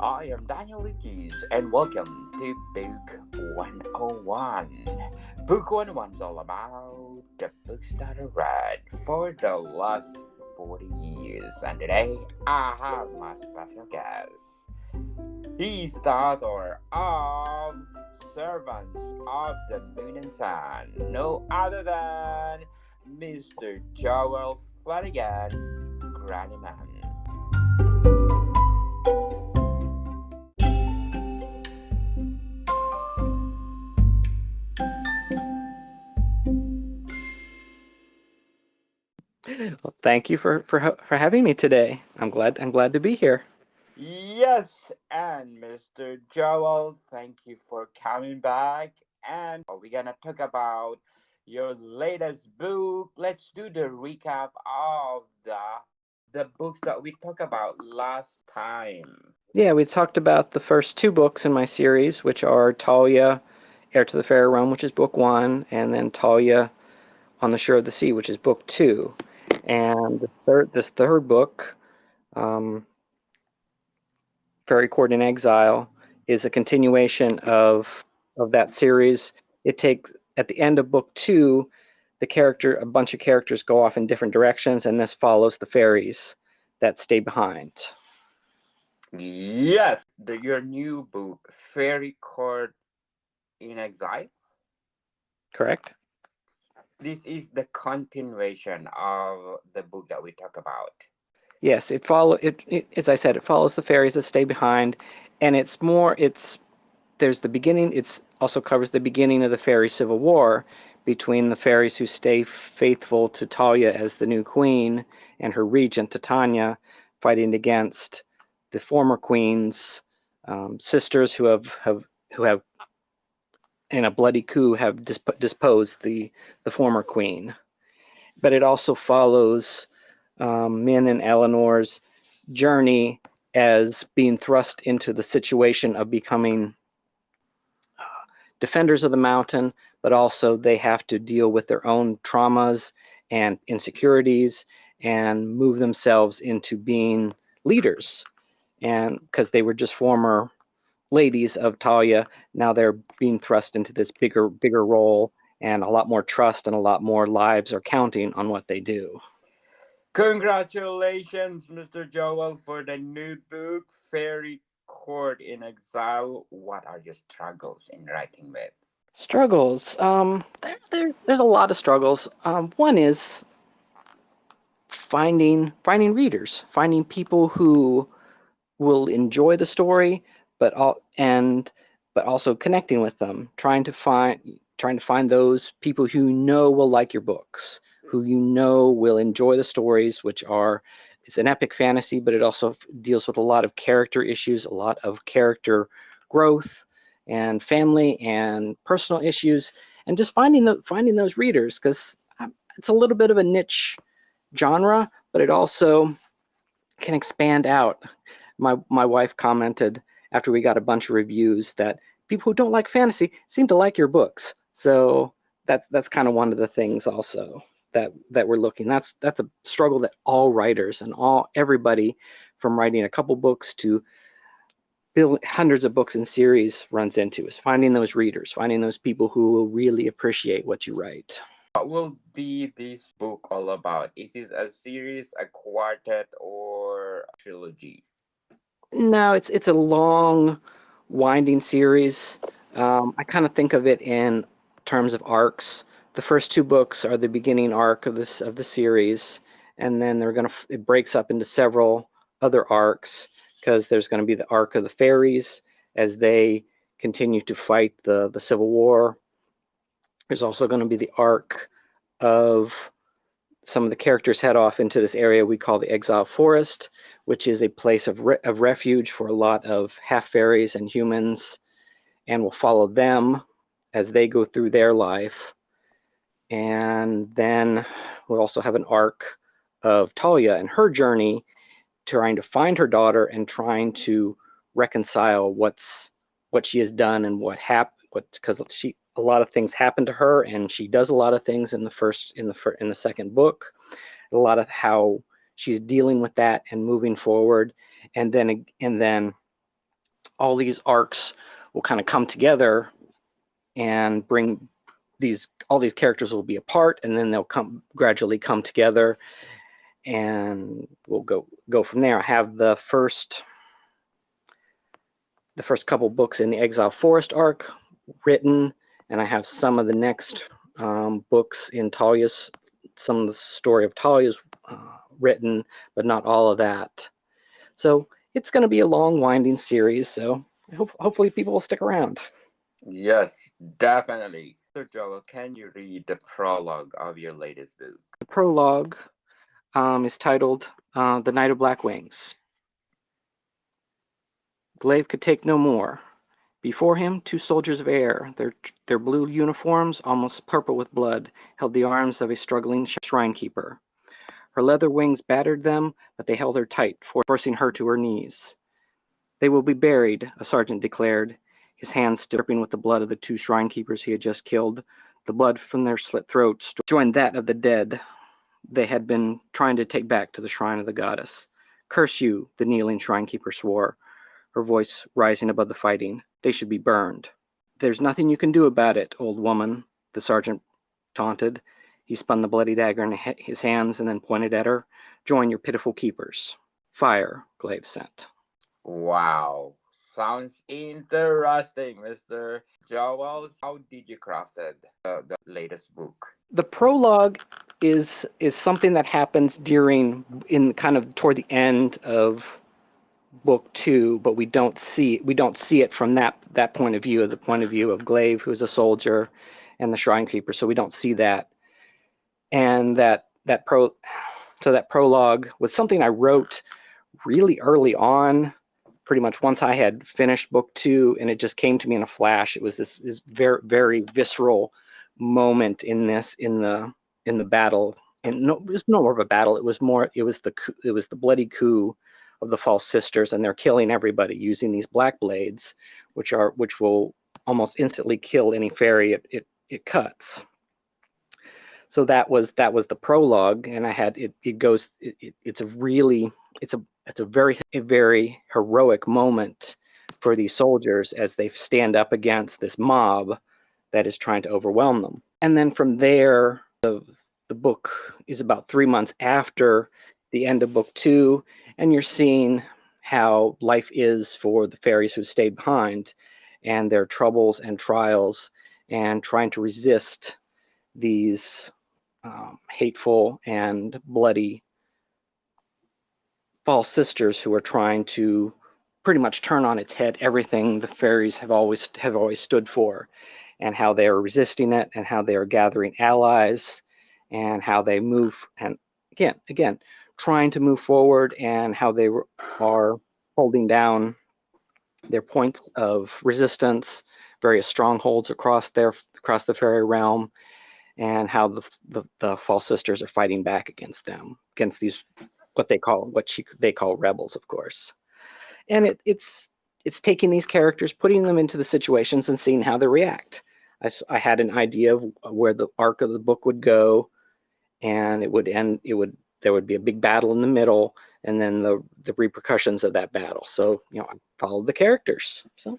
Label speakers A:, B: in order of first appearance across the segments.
A: I am Daniel Lucas, and welcome to Book 101. Book 101 is all about the books that I read for the last 40 years. And today I have my special guest. He's the author of Servants of the Moon and Sun, no other than Mr. Joel Flanagan-Grannemann.
B: Well, thank you for having me today. I'm glad to be here.
A: Yes, and Mr. Joel, thank you for coming back. And we're gonna talk about your latest book. Let's do the recap of the books that we talked about last time.
B: Yeah, we talked about the first two books in my series, which are Talia, Heir to the Fairy Realm, which is book one, and then Talia on the Shore of the Sea, which is book two. And this third book, um, Fairy Court in Exile, is a continuation of that series. It takes at the end of book two, a bunch of characters go off in different directions, and this follows the fairies that stay behind.
A: Yes, your new book, Fairy Court in Exile.
B: Correct?
A: This is the continuation of the book that we talk about.
B: Yes, as I said, it follows the fairies that stay behind, and it's there's the beginning. It's also covers the beginning of the fairy civil war between the fairies who stay faithful to Talia as the new queen and her regent Titania, fighting against the former queen's sisters who have in a bloody coup have disposed the former queen. But it also follows Min and Eleanor's journey as being thrust into the situation of becoming defenders of the mountain, but also they have to deal with their own traumas and insecurities and move themselves into being leaders. And because they were just former ladies of Talia, now they're being thrust into this bigger role, and a lot more trust and a lot more lives are counting on what they do.
A: Congratulations, Mr. Joel, for the new book, Fairy Court in Exile. What are your struggles in writing with?
B: Struggles. There's a lot of struggles. One is finding readers, finding people who will enjoy the story, but also connecting with them, trying to find those people who know will like your books, who will enjoy the stories, which are it's an epic fantasy, but it also deals with a lot of character issues, a lot of character growth, and family and personal issues, and just finding those readers because it's a little bit of a niche genre, but it also can expand out. My wife commented after we got a bunch of reviews that people who don't like fantasy seem to like your books. So that's kind of one of the things also that we're looking. That's a struggle that all writers and everybody from writing a couple books to build hundreds of books in series runs into is finding those readers, finding those people who will really appreciate what you write.
A: What will be this book all about? Is this a series, a quartet, or a trilogy?
B: No, it's a long, winding series. I kind of think of it in terms of arcs. The first two books are the beginning arc of the series, and then it breaks up into several other arcs because there's going to be the arc of the fairies as they continue to fight the Civil War. There's also going to be the arc of some of the characters head off into this area we call the Exile Forest, which is a place of refuge for a lot of half fairies and humans, and we'll follow them as they go through their life. And then we'll also have an arc of Talia and her journey, trying to find her daughter and trying to reconcile what she has done and because a lot of things happen to her and she does a lot of things in the second book, a lot of how she's dealing with that and moving forward, and then all these arcs will kind of come together and bring all these characters will be apart, and then they'll gradually come together, and we'll go from there. I have the first couple books in the Exile Forest arc written, and I have some of the next books in Talia's, some of the story of Talia's written, but not all of that. So it's going to be a long, winding series, so hopefully people will stick around.
A: Yes, definitely. So, Joel, can you read the prologue of your latest book?
B: The prologue is titled The Night of Black Wings. Glaive could take no more. Before him, 2 soldiers of air, their blue uniforms, almost purple with blood, held the arms of a struggling shrine keeper. Her leather wings battered them, but they held her tight, forcing her to her knees. They will be buried, a sergeant declared, his hands still dripping with the blood of the 2 shrine keepers he had just killed. The blood from their slit throats joined that of the dead they had been trying to take back to the shrine of the goddess. Curse you, the kneeling shrine keeper swore, her voice rising above the fighting. They should be burned. There's nothing you can do about it, old woman, the sergeant taunted. He spun the bloody dagger in his hands and then pointed at her. Join your pitiful keepers. Fire, Glaive sent.
A: Wow. Sounds interesting, Mr. Joel. How did you craft the latest book?
B: The prologue is something that happens in kind of toward the end of book 2, but we don't see it from that point of view, the point of view of Glaive, who's a soldier, and the shrine keeper. So we don't see that. And that prologue was something I wrote really early on, pretty much once I had finished book 2, and it just came to me in a flash. It was this very, very visceral moment in the battle. And no, it was no more of a battle. It was the bloody coup of the false sisters, and they're killing everybody using these black blades, which will almost instantly kill any fairy it cuts. So that was the prologue, and I had it's a very heroic moment for these soldiers as they stand up against this mob that is trying to overwhelm them. And then from there, the book is about 3 months after the end of book 2, and you're seeing how life is for the fairies who stayed behind, and their troubles and trials, and trying to resist these hateful and bloody false sisters who are trying to pretty much turn on its head everything the fairies have always stood for, and how they are resisting it, and how they are gathering allies, and how they move, and again trying to move forward, and how they are holding down their points of resistance, various strongholds across the fairy realm, and how the false sisters are fighting back against these what they call rebels, of course. And it's taking these characters, putting them into the situations, and seeing how they react. I had an idea of where the arc of the book would go, and there would be a big battle in the middle, and then the repercussions of that battle. So I followed the characters. So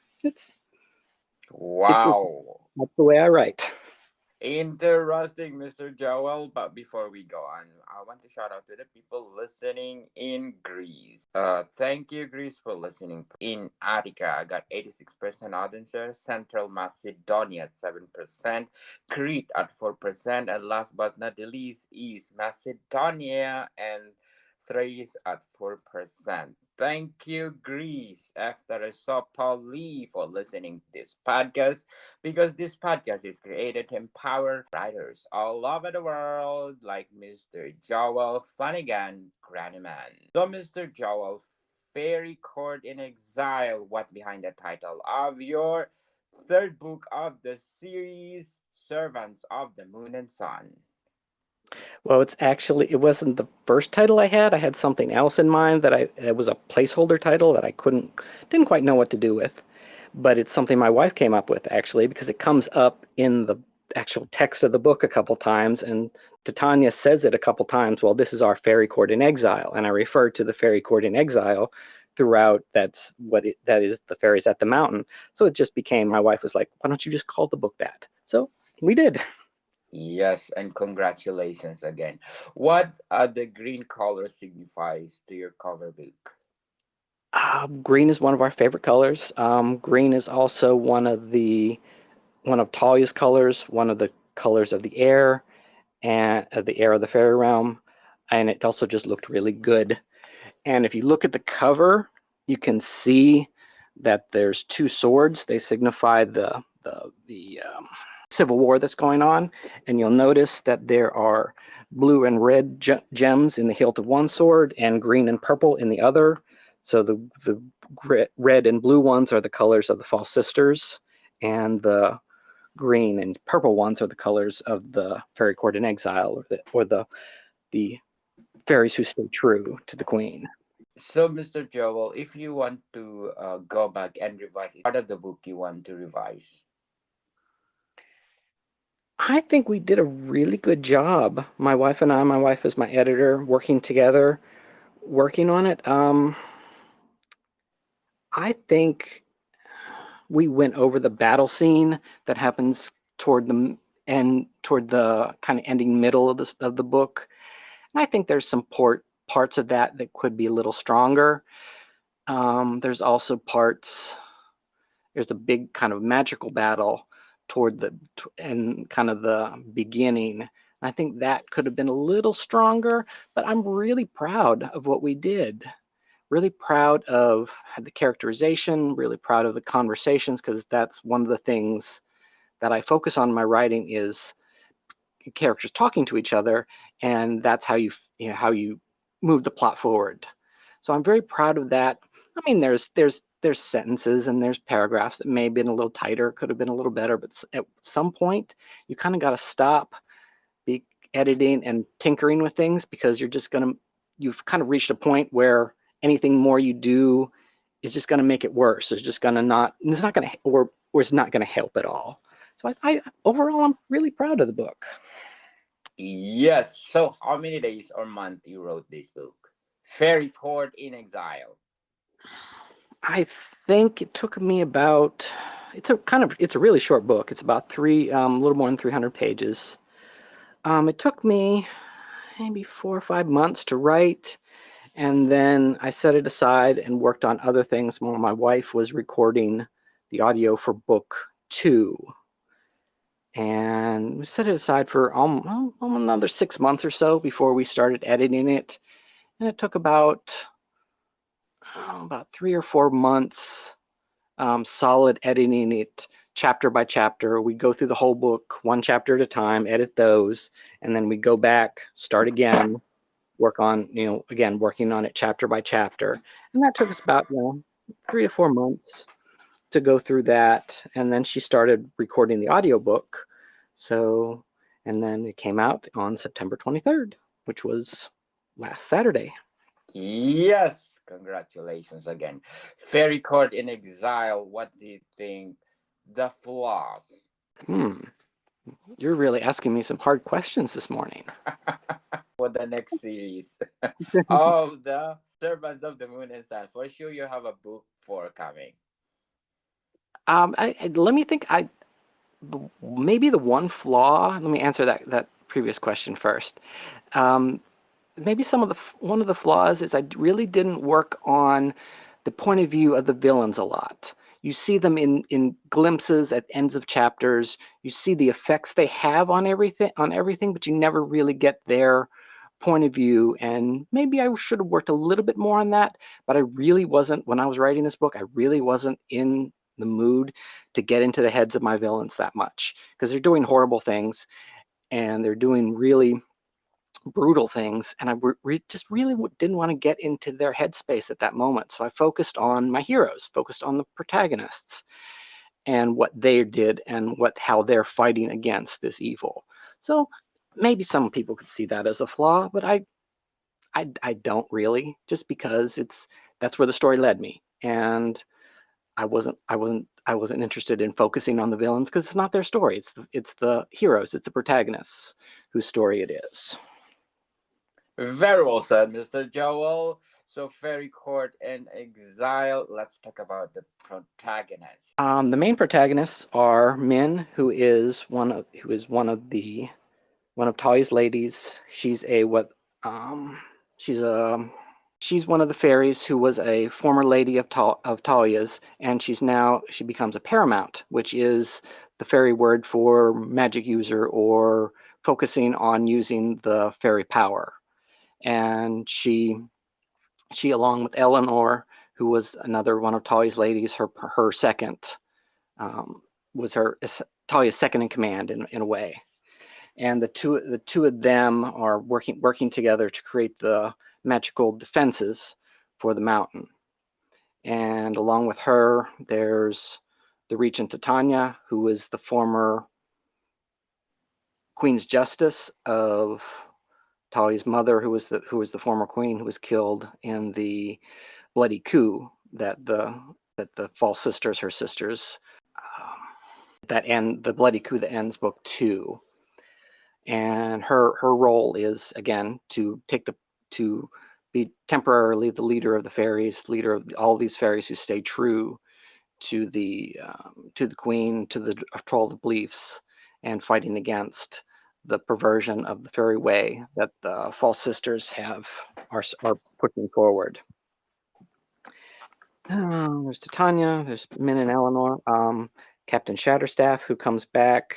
A: Wow.
B: that's the way I write.
A: Interesting, Mr. Joel. But before we go on, I want to shout out to the people listening in Greece. Thank you, Greece, for listening. In Attica, I got 86% audience share. Central Macedonia at 7%. Crete at 4%. And last but not the least, East Macedonia and Thrace at 4%. Thank you, Greece, after I saw Paul Lee, for listening to this podcast, because this podcast is created to empower writers all over the world, like Mr. Joel Flanagan-Grannemann. So, Mr. Joel, Fairy Court in Exile, what behind the title of your third book of the series, Servants of the Moon and Sun?
B: Well, it wasn't the first title I had. I had something else in mind it was a placeholder title that I didn't quite know what to do with. But it's something my wife came up with, actually, because it comes up in the actual text of the book a couple times, and Titania says it a couple times. Well, this is our Fairy Court in Exile, and I referred to the Fairy Court in Exile throughout that is the fairies at the mountain. So it just became, my wife was like, why don't you just call the book that? So we did.
A: Yes, and congratulations again. What the green color signifies to your cover book?
B: Green is one of our favorite colors. Green is also one of Talia's colors, one of the colors of the air, and the air of the fairy realm, and it also just looked really good. And if you look at the cover, you can see that there's two swords. They signify the civil war that's going on, and you'll notice that there are blue and red gems in the hilt of one sword and green and purple in the other. So the red and blue ones are the colors of the false sisters, and the green and purple ones are the colors of the fairy court in exile, or the fairies who stay true to the queen.
A: So, Mr. Joel, if you want to go back and revise part of the book you want to revise.
B: I think we did a really good job. My wife and I, my wife is my editor, working together, working on it. I think we went over the battle scene that happens toward the end, toward the kind of ending middle of the book. And I think there's some parts of that that could be a little stronger. There's also parts. There's a big kind of magical battle toward the and kind of the beginning. I think that could have been a little stronger, but I'm really proud of what we did. Really proud of the characterization, really proud of the conversations, because that's one of the things that I focus on in my writing is characters talking to each other, and that's how how you move the plot forward. So I'm very proud of that. I mean, there's sentences and there's paragraphs that may have been a little tighter, could have been a little better, but at some point you kind of got to stop be editing and tinkering with things, because you've kind of reached a point where anything more you do is just going to make it worse. It's not going to, or it's not going to help at all. So I overall, I'm really proud of the book.
A: Yes. So, how many days or month you wrote this book? Fairy Court in Exile.
B: I think it took me about, it's a really short book. It's about a little more than 300 pages. It took me maybe 4 or 5 months to write, and then I set it aside and worked on other things while my wife was recording the audio for book 2. And we set it aside for another 6 months or so before we started editing it. And it took about 3 or 4 months, solid editing it chapter by chapter. We go through the whole book one chapter at a time, edit those, and then we go back, start again, working on it chapter by chapter. And that took us about 3 to 4 months to go through that. And then she started recording the audiobook. So, and then it came out on September 23rd, which was last Saturday.
A: Yes. Congratulations again. Fairy Court in Exile. What do you think the flaws?
B: Hmm, you're really asking me some hard questions this morning.
A: For the next series of the Servants of the Moon and Sun. For sure, you have a book for coming.
B: Let me think. Maybe the one flaw. Let me answer that previous question first. Um, Maybe one of the flaws is I really didn't work on the point of view of the villains a lot. You see them in glimpses at ends of chapters. You see the effects they have on everything, but you never really get their point of view. And maybe I should have worked a little bit more on that, but I really wasn't, when I was writing this book, I really wasn't in the mood to get into the heads of my villains that much, because they're doing horrible things and they're doing really brutal things, and I just really didn't want to get into their headspace at that moment. So I focused on my heroes, focused on the protagonists and what they did and how they're fighting against this evil. So maybe some people could see that as a flaw, but I don't really, just because that's where the story led me, and I wasn't interested in focusing on the villains, because it's not their story. It's the heroes, it's the protagonists whose story it is.
A: Very well said, Mr. Joel. So Fairy Court and Exile. Let's talk about the protagonist.
B: The main protagonists are Min, who is one of Talia's ladies. She's a what? She's a she's one of the fairies who was a former lady of Talia's, and she becomes a paramount, which is the fairy word for magic user or focusing on using the fairy power. And she along with Eleanor, who was another one of Talia's ladies, her second, um, was her Talia's second in command in a way. And the two of them are working together to create the magical defenses for the mountain. And along with her, there's the regent Titania, who is the former Queen's Justice of Talia's mother, who was the former queen who was killed in the bloody coup that the false sisters, her sisters, um, the bloody coup that ends book two. And her role is again to be temporarily the leader of the fairies, leader of all these fairies who stay true to the queen, to the troll of beliefs, and fighting against the perversion of the fairy way that the false sisters are pushing forward. There's Titania, there's Min and Eleanor, Captain Shatterstaff, who comes back.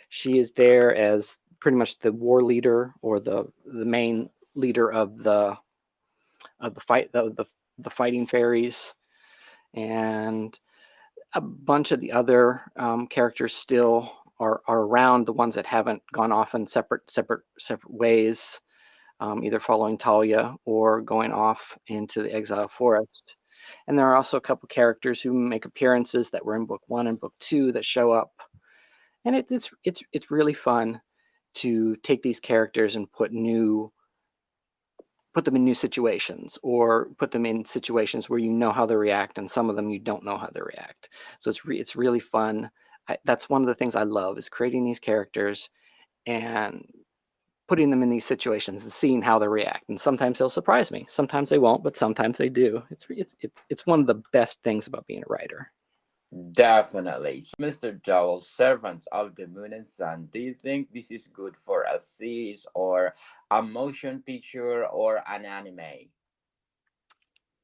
B: She is there as pretty much the war leader or the main leader of the fight the fighting fairies, and a bunch of the other characters still are around. The ones that haven't gone off in separate ways, either following Talia or going off into the Exile Forest. And there are also a couple characters who make appearances that were in book one and book two that show up. And it's really fun to take these characters and put them in new situations, or put them in situations where you know how they react, and some of them you don't know how they react. So it's really fun. That's one of the things I love, is creating these characters and putting them in these situations and seeing how they react. And sometimes they'll surprise me. Sometimes they won't, but sometimes they do. It's one of the best things about being a writer.
A: Definitely. Mr. Joel, Servants of the Moon and Sun, do you think this is good for a series or a motion picture or an anime?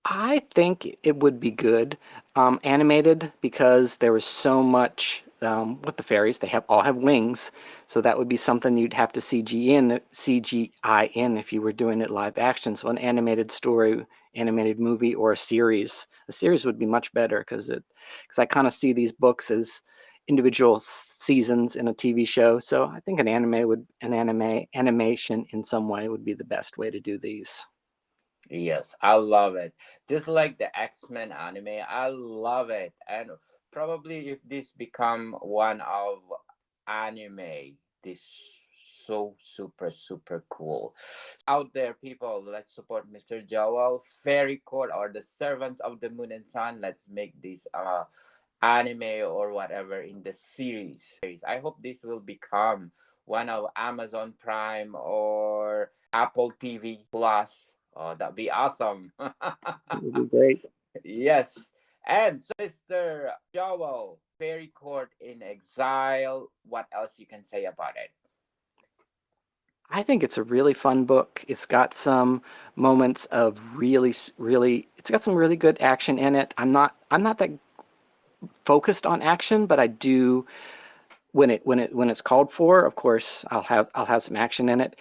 B: I think it would be good animated, because there was so much with the fairies. They all have wings, so that would be something you'd have to CGI in if you were doing it live action. So an animated story, animated movie, or a series. A series would be much better, because I kind of see these books as individual seasons in a TV show. So I think an animation in some way would be the best way to do these.
A: Yes, I love it. Just like the X-Men anime, I love it. And probably if this become one of anime, this so super cool. Out there, people, let's support Mr. Joel, Fairy Court, or the Servants of the Moon and Sun. Let's make this anime or whatever in the series. I hope this will become one of Amazon Prime or Apple TV Plus. Oh, that'd be awesome.
B: It would be great.
A: Yes. And so, Mr. Joel, Fairy Court in Exile. What else you can say about it?
B: I think it's a really fun book. It's got some moments of it's got some really good action in it. I'm not that focused on action, but I do when it's called for. Of course, I'll have some action in it.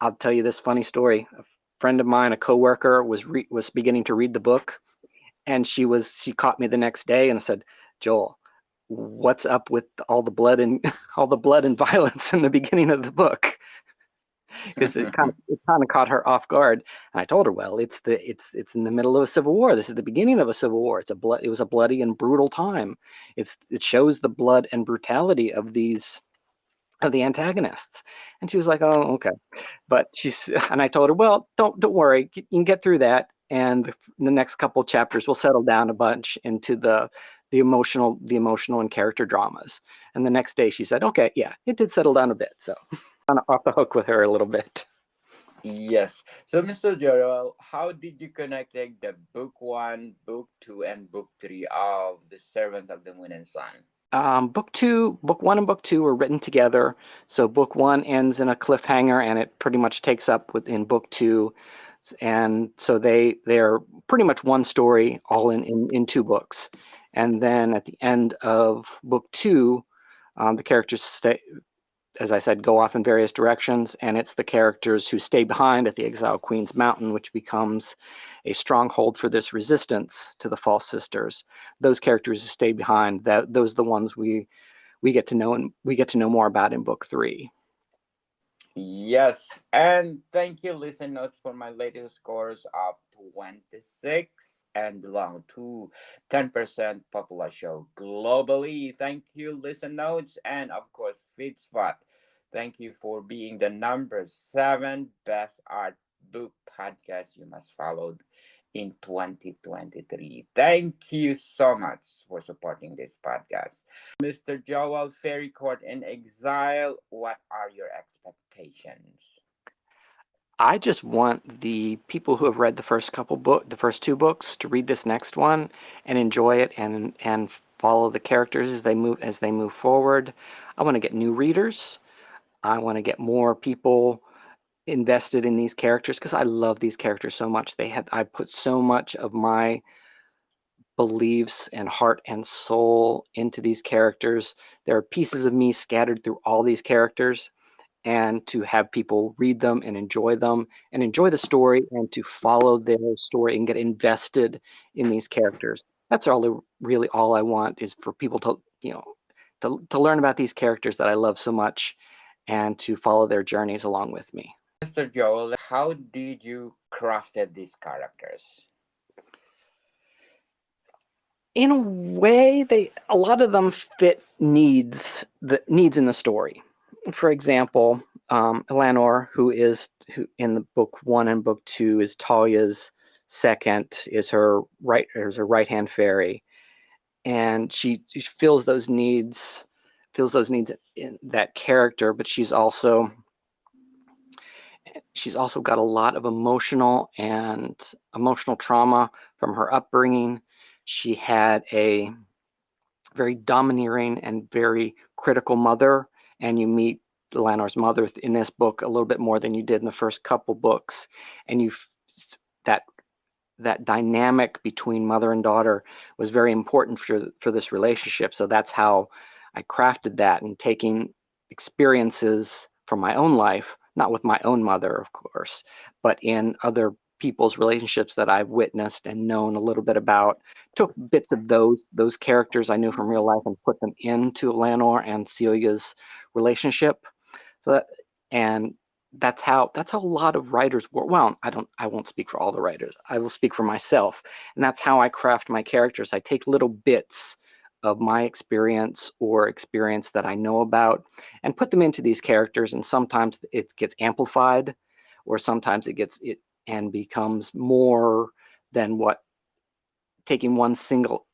B: I'll tell you this funny story. A friend of mine, a coworker, was beginning to read the book, and she caught me the next day and said, "Joel, what's up with all the blood and all the blood and violence in the beginning of the book?" Because it kind of caught her off guard. And I told her, well, it's in the middle of a civil war. This is the beginning of a civil war. It was a bloody and brutal time. It shows the blood and brutality of the antagonists. And she was like, oh, okay. And I told her, well, don't worry, you can get through that, and the next couple chapters will settle down a bunch into the emotional and character dramas. And the next day she said, okay, yeah, it did settle down a bit. So kind of off the hook with her a little bit.
A: Yes. So, Mr. Joel, how did you connect like, the book one, book two, and book three of The Servants of the Moon and Sun?
B: Book one and book two were written together. So book one ends in a cliffhanger, and it pretty much takes up within book two, and so they're pretty much one story, all in two books. And then at the end of book two, the characters stay, as I said, go off in various directions, and it's the characters who stay behind at the Exile Queen's Mountain, which becomes a stronghold for this resistance to the False Sisters. Those characters who stay behind, those are the ones we get to know, and we get to know more about in book three.
A: Yes, and thank you, listen notes, for my latest scores of 26 and belong to 10% popular show globally. Thank you, listen notes, and of course, FeedSpot. Thank you for being the number seven best art book podcast you must follow in 2023. Thank you so much for supporting this podcast. Mr. Joel, Fairy Court in Exile, what are your expectations?
B: I just want the people who have read the first two books, to read this next one and enjoy it, and follow the characters as they move forward. I want to get new readers. I want to get more people invested in these characters because I love these characters so much. I put so much of my beliefs and heart and soul into these characters. There are pieces of me scattered through all these characters, and to have people read them and enjoy the story, and to follow their story and get invested in these characters. That's really all I want, is for people to, to learn about these characters that I love so much, and to follow their journeys along with me.
A: Mr. Joel, how did you crafted these characters?
B: In a way, they a lot of them fit the needs in the story. For example, Eleanor, who in the book one and book two is Talia's second, is her right hand fairy, and she fills those needs in that character. But she's also got a lot of emotional trauma from her upbringing. She had a very domineering and very critical mother, and you meet Lanore's mother in this book a little bit more than you did in the first couple books, and that that dynamic between mother and daughter was very important for this relationship. So that's how I crafted that, and taking experiences from my own life, not with my own mother, of course, but in other people's relationships that I've witnessed and known a little bit about. Took bits of those characters I knew from real life and put them into Lanor and Celia's relationship. So that, and that's how a lot of writers work. Well, I won't speak for all the writers. I will speak for myself, and that's how I craft my characters. I take little bits of my experience or experience that I know about and put them into these characters, and sometimes it gets amplified, or sometimes it and becomes more than what taking one single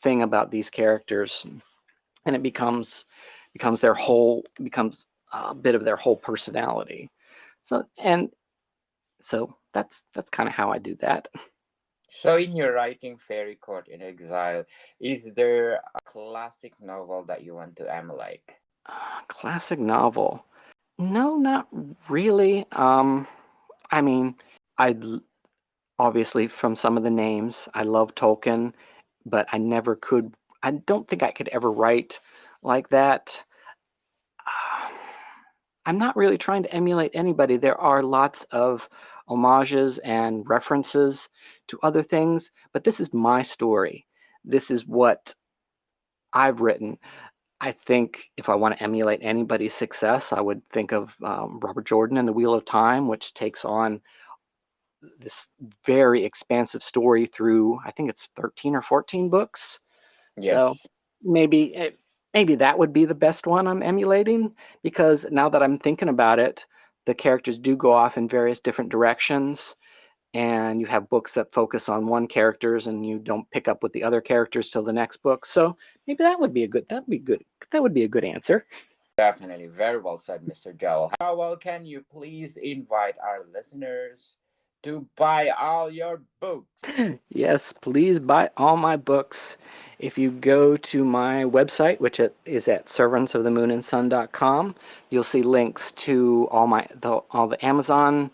B: thing about these characters, and it becomes their whole becomes a bit of their whole personality. So that's kind of how I do that.
A: So, in your writing Fairy Court in Exile, is there a classic novel that you want to emulate?
B: Classic novel? No, not really. I mean, I obviously, from some of the names, I love Tolkien, but I never could. I don't think I could ever write like that. I'm not really trying to emulate anybody. There are lots of homages and references to other things, but this is my story. This is what I've written. I think if I want to emulate anybody's success, I would think of Robert Jordan and The Wheel of Time, which takes on this very expansive story through, I think it's 13 or 14 books. So
A: Yes.
B: maybe maybe that would be the best one I'm emulating, because now that I'm thinking about it, the characters do go off in various different directions, and you have books that focus on one characters and you don't pick up with the other characters till the next book. So maybe that would be a good answer.
A: Definitely. Very well said, Mr. Joel. Joel, can you please invite our listeners to buy all your books?
B: Yes, please buy all my books. If you go to my website, which is at servantsofthemoonandsun.com, you'll see links to all the Amazon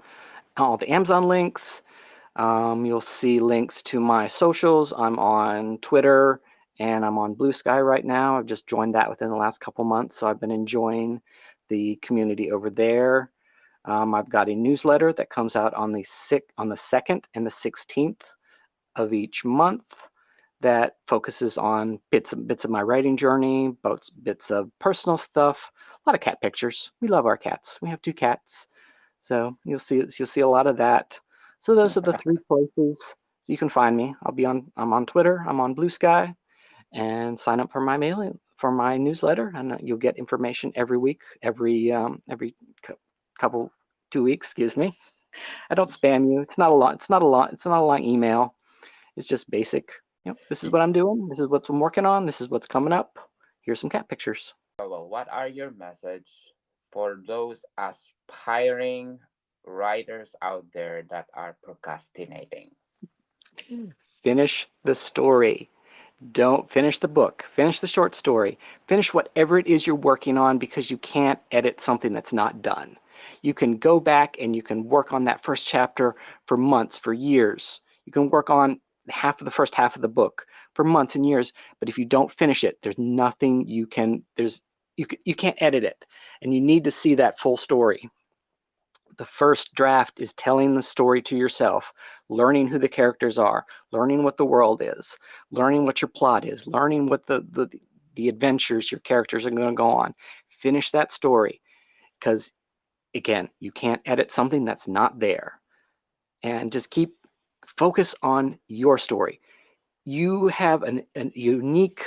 B: links. You'll see links to my socials. I'm on Twitter and I'm on Blue Sky right now. I've just joined that within the last couple months, so I've been enjoying the community over there. I've got a newsletter that comes out on the 2nd and the 16th of each month that focuses on bits of my writing journey, bits of personal stuff, a lot of cat pictures. We love our cats. We have two cats, so you'll see a lot of that. So those are the three places you can find me. I'm on Twitter, I'm on Blue Sky, and sign up for my mailing for my newsletter, and you'll get information every week, every couple 2 weeks, excuse me. I don't spam you. It's not a lot. It's not a lot. It's not a long email. It's just basic. This is what I'm doing. This is what I'm working on. This is what's coming up. Here's some cat pictures.
A: Joel, what are your message for those aspiring writers out there that are procrastinating?
B: Finish the story. Don't finish the book. Finish the short story. Finish whatever it is you're working on because you can't edit something that's not done. You can go back and you can work on that first chapter for months, for years. You can work on the first half of the book for months and years, but if you don't finish it, there's nothing you can't edit it. And you need to see that full story. The first draft is telling the story to yourself, learning who the characters are, learning what the world is, learning what your plot is, learning what the adventures your characters are going to go on. Finish that story because, again, you can't edit something that's not there. And just keep focus on your story. You have a unique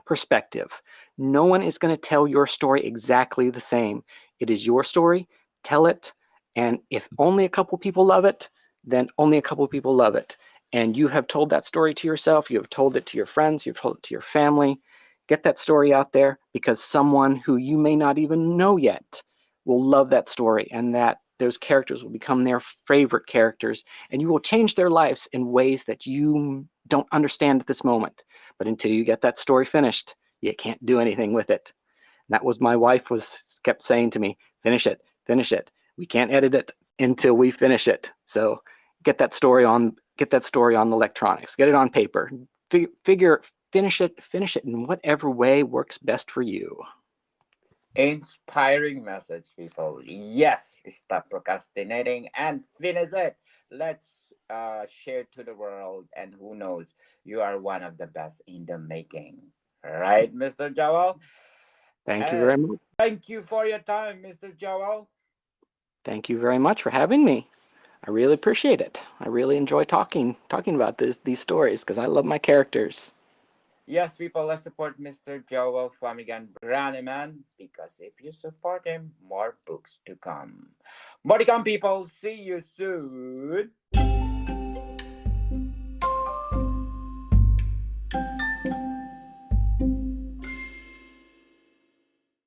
B: perspective. No one is going to tell your story exactly the same. It is your story. Tell it. And if only a couple people love it, then only a couple people love it. And you have told that story to yourself. You have told it to your friends. You've told it to your family. Get that story out there because someone who you may not even know yet will love that story, and that those characters will become their favorite characters, and you will change their lives in ways that you don't understand at this moment. But until you get that story finished, you can't do anything with it. And that was my wife was kept saying to me, finish it, finish it. We can't edit it until we finish it. So get that story on the electronics, get it on paper, figure, finish it in whatever way works best for you.
A: Inspiring message, people. Yes, stop procrastinating and finish it. Let's share to the world, and who knows, you are one of the best in the making. Right, Mr. Joel?
B: Thank you very
A: And
B: much.
A: thank you for your time, Mr. Joel.
B: Thank you very much for having me. I really appreciate it. I really enjoy talking about these stories because I love my characters.
A: Yes, people, let's support Mr. Joel Flanagan-Grannemann because if you support him, more books to come. More to come, people. See you soon.